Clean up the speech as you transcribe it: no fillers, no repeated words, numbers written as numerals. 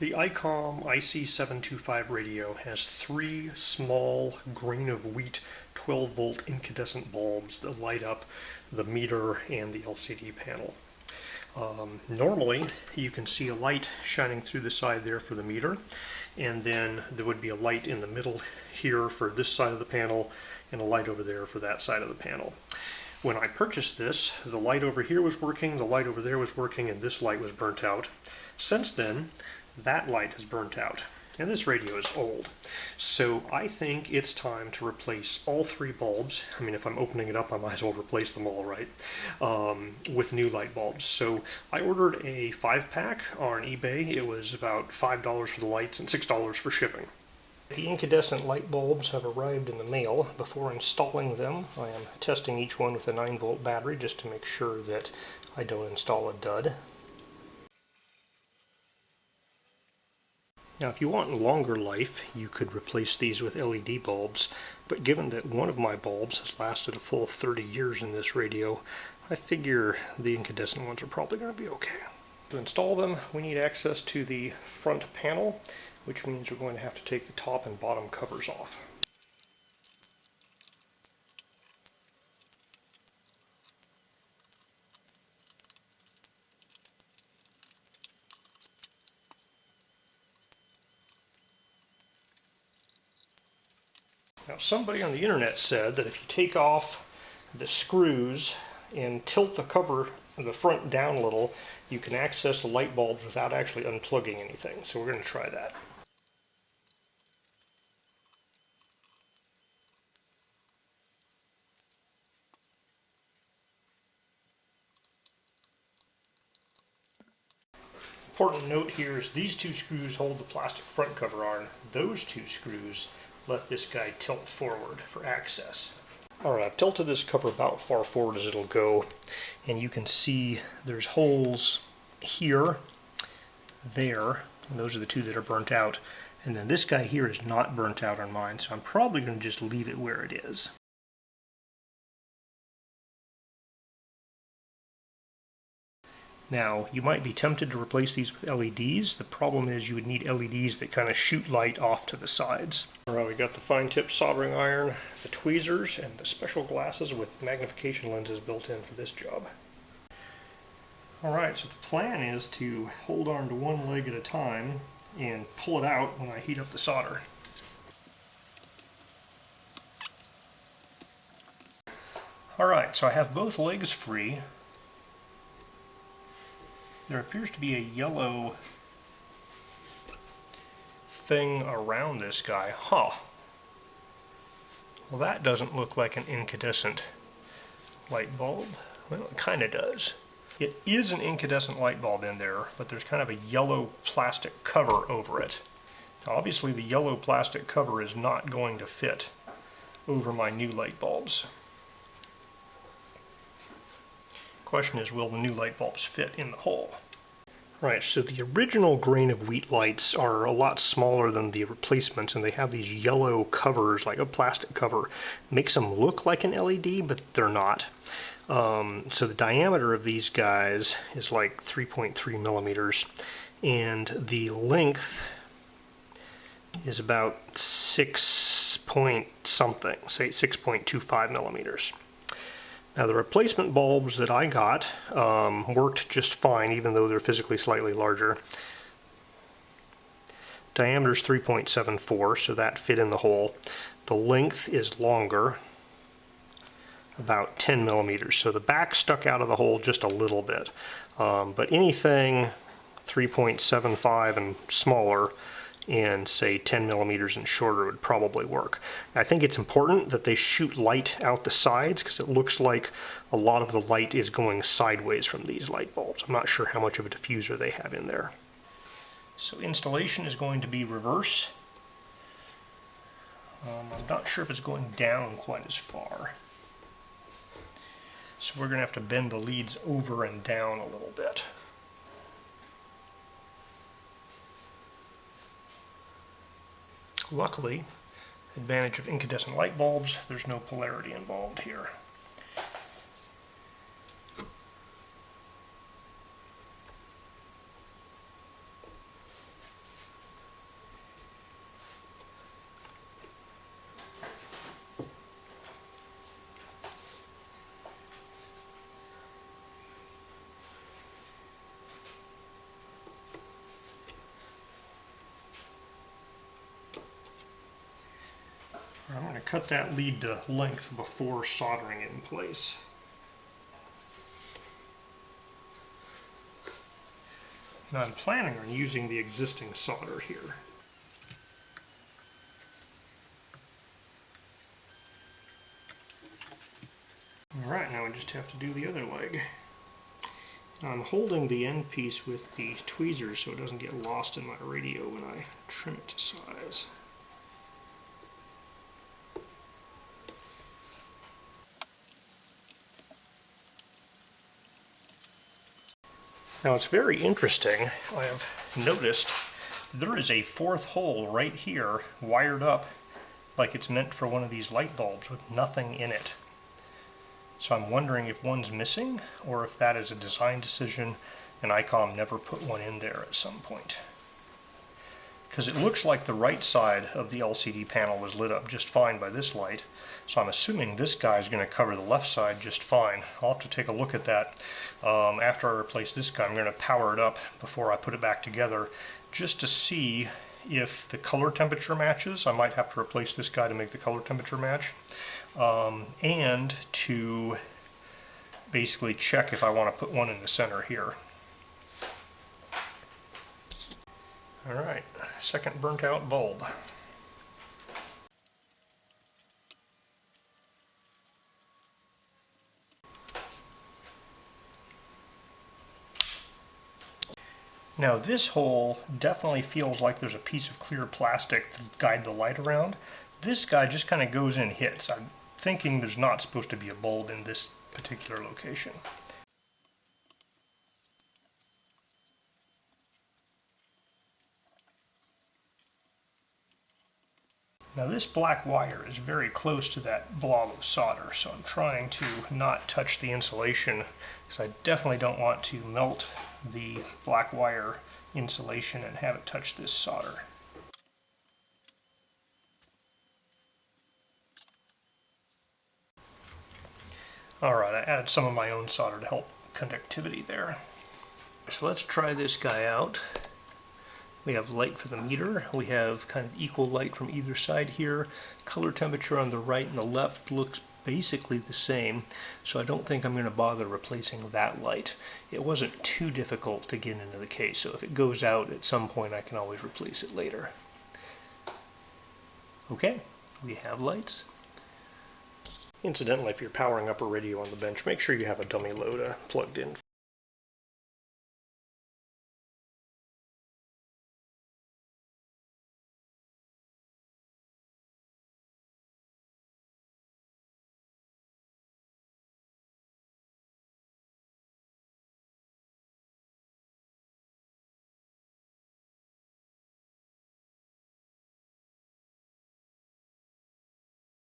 The iCom IC-725 radio has three small grain of wheat 12-volt incandescent bulbs that light up the meter and the LCD panel. Normally, you can see a light shining through the side there for the meter, and then there would be a light in the middle here for this side of the panel, and a light over there for that side of the panel. When I purchased this, the light over here was working, the light over there was working, and this light was burnt out. Since then, that light has burnt out, and this radio is old. So I think it's time to replace all three bulbs. I mean, if I'm opening it up, I might as well replace them all, right? With new light bulbs. So I ordered a 5-pack on eBay. It was about $5 for the lights and $6 for shipping. The incandescent light bulbs have arrived in the mail. Before installing them, I am testing each one with a 9-volt battery just to make sure that I don't install a dud. Now, if you want longer life, you could replace these with LED bulbs, but given that one of my bulbs has lasted a full 30 years in this radio, I figure the incandescent ones are probably going to be okay. To install them, we need access to the front panel, which means we're going to have to take the top and bottom covers off. Now, somebody on the internet said that if you take off the screws and tilt the cover, the front down a little, you can access the light bulbs without actually unplugging anything. So we're going to try that. Important note here is these two screws hold the plastic front cover on. Those two screws let this guy tilt forward for access. Alright, I've tilted this cover about far forward as it'll go, and you can see there's holes here, there, and those are the two that are burnt out, and then this guy here is not burnt out on mine, so I'm probably going to just leave it where it is. Now, you might be tempted to replace these with LEDs. The problem is you would need LEDs that kind of shoot light off to the sides. Alright, we got the fine-tip soldering iron, the tweezers, and the special glasses with magnification lenses built in for this job. Alright, so the plan is to hold on to one leg at a time and pull it out when I heat up the solder. Alright, so I have both legs free. There appears to be a yellow thing around this guy. Huh. Well, that doesn't look like an incandescent light bulb. Well, it kind of does. It is an incandescent light bulb in there, but there's kind of a yellow plastic cover over it. Now, obviously, the yellow plastic cover is not going to fit over my new light bulbs. Question is, will the new light bulbs fit in the hole? Right, so the original grain of wheat lights are a lot smaller than the replacements, and they have these yellow covers, like a plastic cover. Makes them look like an LED, but they're not. So the diameter of these guys is like 3.3 millimeters, and the length is about 6 point something, say 6.25 millimeters. Now, the replacement bulbs that I got worked just fine, even though they're physically slightly larger. Diameter is 3.74, so that fit in the hole. The length is longer, about 10 millimeters, so the back stuck out of the hole just a little bit. But anything 3.75 and smaller, and say 10 millimeters and shorter would probably work. I think it's important that they shoot light out the sides because it looks like a lot of the light is going sideways from these light bulbs. I'm not sure how much of a diffuser they have in there. So installation is going to be reverse. I'm not sure if it's going down quite as far. So we're going to have to bend the leads over and down a little bit. Luckily, advantage of incandescent light bulbs, there's no polarity involved here. I'm going to cut that lead to length before soldering it in place. Now I'm planning on using the existing solder here. Alright, now we just have to do the other leg. Now I'm holding the end piece with the tweezers so it doesn't get lost in my radio when I trim it to size. Now it's very interesting, I have noticed there is a fourth hole right here wired up like it's meant for one of these light bulbs with nothing in it. So I'm wondering if one's missing or if that is a design decision and iCom never put one in there at some point. Because it looks like the right side of the LCD panel was lit up just fine by this light, so I'm assuming this guy is going to cover the left side just fine. I'll have to take a look at that. After I replace this guy, I'm going to power it up before I put it back together just to see if the color temperature matches. I might have to replace this guy to make the color temperature match, and to basically check if I want to put one in the center here. Alright, second burnt out bulb. Now this hole definitely feels like there's a piece of clear plastic to guide the light around. This guy just kind of goes in hits. I'm thinking there's not supposed to be a bulb in this particular location. Now this black wire is very close to that blob of solder, so I'm trying to not touch the insulation because I definitely don't want to melt the black wire insulation and have it touch this solder. Alright, I added some of my own solder to help conductivity there. So let's try this guy out. We have light for the meter. We have kind of equal light from either side here. Color temperature on the right and the left looks basically the same, so I don't think I'm going to bother replacing that light. It wasn't too difficult to get into the case, so if it goes out at some point I can always replace it later. Okay, we have lights. Incidentally, if you're powering up a radio on the bench, make sure you have a dummy load plugged in